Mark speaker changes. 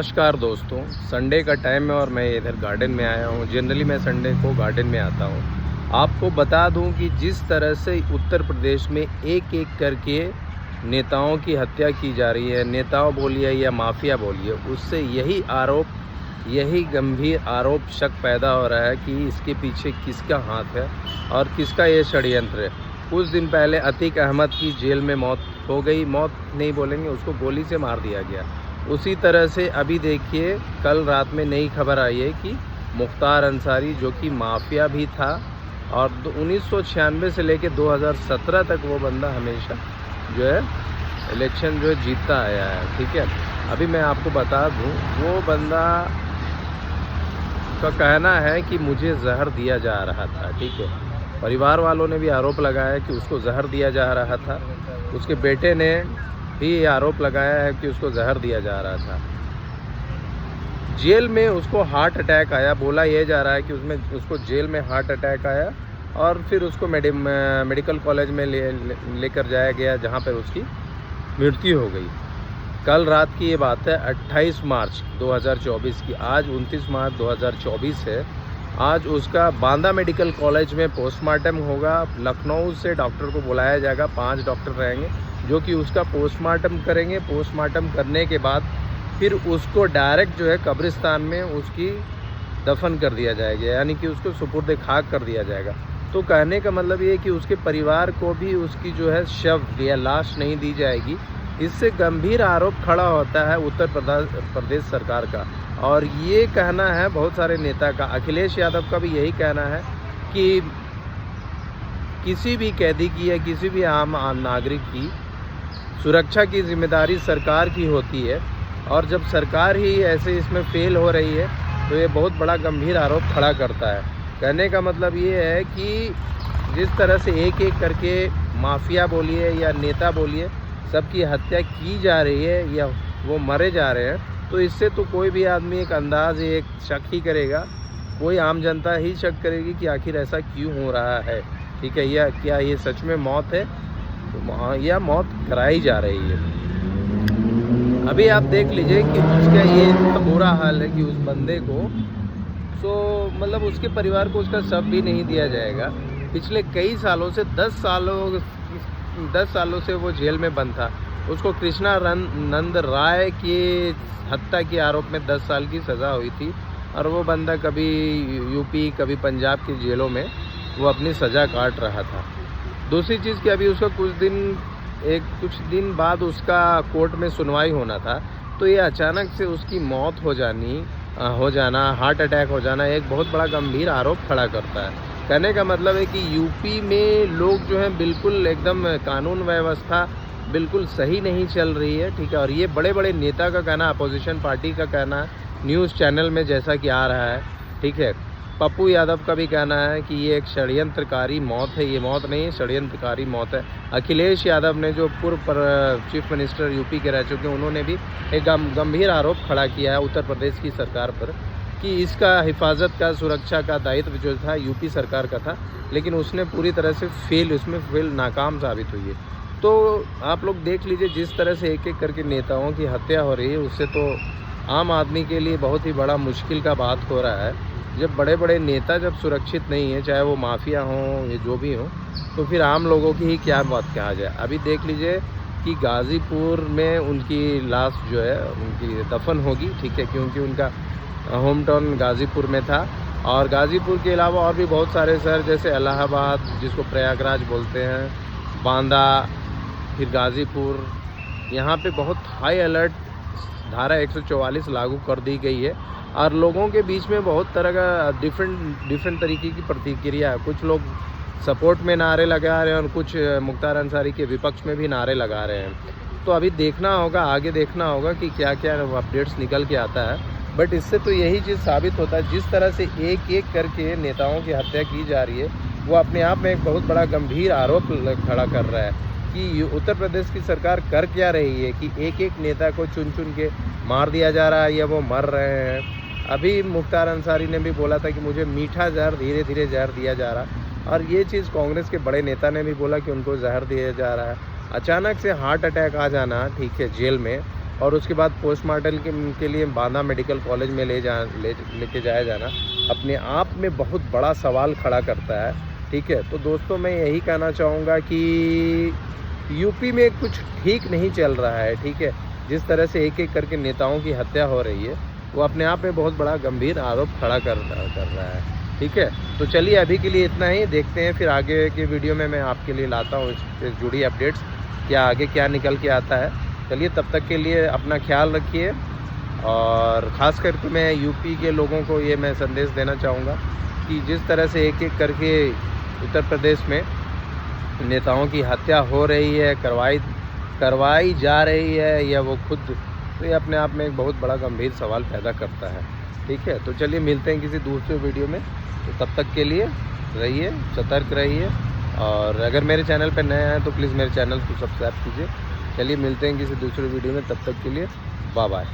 Speaker 1: नमस्कार दोस्तों, संडे का टाइम है और मैं इधर गार्डन में आया हूँ। जनरली मैं संडे को गार्डन में आता हूँ। आपको बता दूँ कि जिस तरह से उत्तर प्रदेश में एक एक करके नेताओं की हत्या की जा रही है, नेताओं बोलिए या माफिया बोलिए, उससे यही गंभीर आरोप शक पैदा हो रहा है कि इसके पीछे किसका हाथ है और किसका ये षड्यंत्र है। कुछ दिन पहले अतीक अहमद की जेल में मौत हो गई, मौत नहीं बोलेंगे, उसको गोली से मार दिया गया। उसी तरह से अभी देखिए, कल रात में नई खबर आई है कि मुख्तार अंसारी, जो कि माफिया भी था और 1996 से लेकर 2017 तक वो बंदा हमेशा जो है इलेक्शन जो है जीतता आया है। ठीक है, अभी मैं आपको बता दूं, वो बंदा का कहना है कि मुझे जहर दिया जा रहा था। ठीक है, परिवार वालों ने भी आरोप लगाया कि उसको जहर दिया जा रहा था। उसके बेटे ने भी आरोप लगाया है कि उसको जहर दिया जा रहा था। जेल में उसको हार्ट अटैक आया, बोला यह जा रहा है कि उसको जेल में हार्ट अटैक आया और फिर उसको मेडिकल कॉलेज में लेकर जाया गया, जहां पर उसकी मृत्यु हो गई। कल रात की ये बात है, 28 मार्च 2024 की। आज 29 मार्च 2024 है। आज उसका बांदा मेडिकल कॉलेज में पोस्टमार्टम होगा। लखनऊ से डॉक्टर को बुलाया जाएगा, 5 डॉक्टर रहेंगे जो कि उसका पोस्टमार्टम करेंगे। पोस्टमार्टम करने के बाद फिर उसको डायरेक्ट जो है कब्रिस्तान में उसकी दफन कर दिया जाएगा, यानी कि उसको सुपुर्द खाक कर दिया जाएगा। तो कहने का मतलब ये है कि उसके परिवार को भी उसकी जो है शव या लाश नहीं दी जाएगी। इससे गंभीर आरोप खड़ा होता है उत्तर प्रदेश सरकार का, और ये कहना है बहुत सारे नेता का। अखिलेश यादव का भी यही कहना है कि किसी भी कैदी की या किसी भी आम नागरिक की सुरक्षा की जिम्मेदारी सरकार की होती है, और जब सरकार ही ऐसे इसमें फेल हो रही है तो ये बहुत बड़ा गंभीर आरोप खड़ा करता है। कहने का मतलब ये है कि जिस तरह से एक एक करके माफिया बोलिए या नेता बोलिए सबकी हत्या की जा रही है या वो मरे जा रहे हैं, तो इससे तो कोई भी आदमी एक अंदाज, एक शक ही करेगा। कोई आम जनता ही शक करेगी कि आखिर ऐसा क्यों हो रहा है। ठीक है, या क्या ये सच में मौत है या मौत कराई जा रही है। अभी आप देख लीजिए कि उसका ये इतना बुरा हाल है कि उस बंदे को मतलब उसके परिवार को उसका शव भी नहीं दिया जाएगा। पिछले कई सालों से 10 सालों से वो जेल में बंद था। उसको कृष्णा नंद राय की हत्या के आरोप में 10 साल की सज़ा हुई थी, और वो बंदा कभी यूपी कभी पंजाब की जेलों में वो अपनी सज़ा काट रहा था। दूसरी चीज़ कि अभी उसका कुछ दिन बाद उसका कोर्ट में सुनवाई होना था, तो ये अचानक से उसकी मौत हो जाना, हार्ट अटैक हो जाना एक बहुत बड़ा गंभीर आरोप खड़ा करता है। कहने का मतलब है कि यूपी में लोग जो हैं बिल्कुल एकदम कानून व्यवस्था बिल्कुल सही नहीं चल रही है। ठीक है, और ये बड़े बड़े नेता का कहना, अपोजिशन पार्टी का कहना, न्यूज़ चैनल में जैसा कि आ रहा है। ठीक है, पप्पू यादव का भी कहना है कि ये एक षड्यंत्रकारी मौत है। ये मौत नहीं है, षड्यंत्रकारी मौत है। अखिलेश यादव ने, जो पूर्व चीफ मिनिस्टर यूपी के रह चुके हैं, उन्होंने भी एक गंभीर आरोप खड़ा किया है उत्तर प्रदेश की सरकार पर कि इसका हिफाजत का, सुरक्षा का दायित्व जो था यूपी सरकार का था, लेकिन उसने पूरी तरह से नाकाम साबित हुई है। तो आप लोग देख लीजिए, जिस तरह से एक एक करके नेताओं की हत्या हो रही है, उससे तो आम आदमी के लिए बहुत ही बड़ा मुश्किल का बात हो रहा है। जब बड़े बड़े नेता जब सुरक्षित नहीं है, चाहे वो माफिया हों या जो भी हों, तो फिर आम लोगों की ही क्या बात कहा जाए। अभी देख लीजिए कि गाज़ीपुर में उनकी लाश जो है उनकी दफन होगी। ठीक है, क्योंकि उनका होम टाउन गाज़ीपुर में था, और गाज़ीपुर के अलावा और भी बहुत सारे शहर जैसे इलाहाबाद, जिसको प्रयागराज बोलते हैं, बांदा, फिर गाज़ीपुर, यहाँ पे बहुत हाई अलर्ट धारा 144 लागू कर दी गई है, और लोगों के बीच में बहुत तरह का डिफरेंट तरीके की प्रतिक्रिया है। कुछ लोग सपोर्ट में नारे लगा रहे हैं और कुछ मुख्तार अंसारी के विपक्ष में भी नारे लगा रहे हैं। तो अभी देखना होगा, आगे देखना होगा कि क्या क्या अपडेट्स निकल के आता है। बट इससे तो यही चीज़ साबित होता है, जिस तरह से एक एक करके नेताओं की हत्या की जा रही है, वो अपने आप में एक बहुत बड़ा गंभीर आरोप खड़ा कर रहा है कि उत्तर प्रदेश की सरकार कर क्या रही है कि एक एक नेता को चुन चुन के मार दिया जा रहा है या वो मर रहे हैं। अभी मुख्तार अंसारी ने भी बोला था कि मुझे मीठा जहर, धीरे धीरे जहर दिया जा रहा, और ये चीज़ कांग्रेस के बड़े नेता ने भी बोला कि उनको जहर दिया जा रहा है। अचानक से हार्ट अटैक आ जाना, ठीक है, जेल में, और उसके बाद पोस्टमार्टम के लिए बांदा मेडिकल कॉलेज में लेके जाया जाना अपने आप में बहुत बड़ा सवाल खड़ा करता है। ठीक है, तो दोस्तों मैं यही कहना चाहूँगा कि यूपी में कुछ ठीक नहीं चल रहा है। ठीक है, जिस तरह से एक एक करके नेताओं की हत्या हो रही है वो अपने आप में बहुत बड़ा गंभीर आरोप खड़ा कर रहा है। ठीक है, तो चलिए अभी के लिए इतना ही, देखते हैं फिर आगे के वीडियो में मैं आपके लिए लाता हूँ इससे जुड़ी अपडेट्स, क्या आगे क्या निकल के आता है। चलिए तब तक के लिए अपना ख्याल रखिए, और ख़ास करके मैं यूपी के लोगों को ये मैं संदेश देना चाहूँगा कि जिस तरह से एक एक करके उत्तर प्रदेश में नेताओं की हत्या हो रही है, करवाई जा रही है या वो खुद, तो ये अपने आप में एक बहुत बड़ा गंभीर सवाल पैदा करता है। ठीक है, तो चलिए मिलते हैं किसी दूसरे वीडियो में, तो तब तक के लिए रहिए सतर्क रहिए, और अगर मेरे चैनल पर नए हैं तो प्लीज़ मेरे चैनल को सब्सक्राइब कीजिए। चलिए मिलते हैं किसी दूसरे वीडियो में, तब तक के लिए बाय बाय।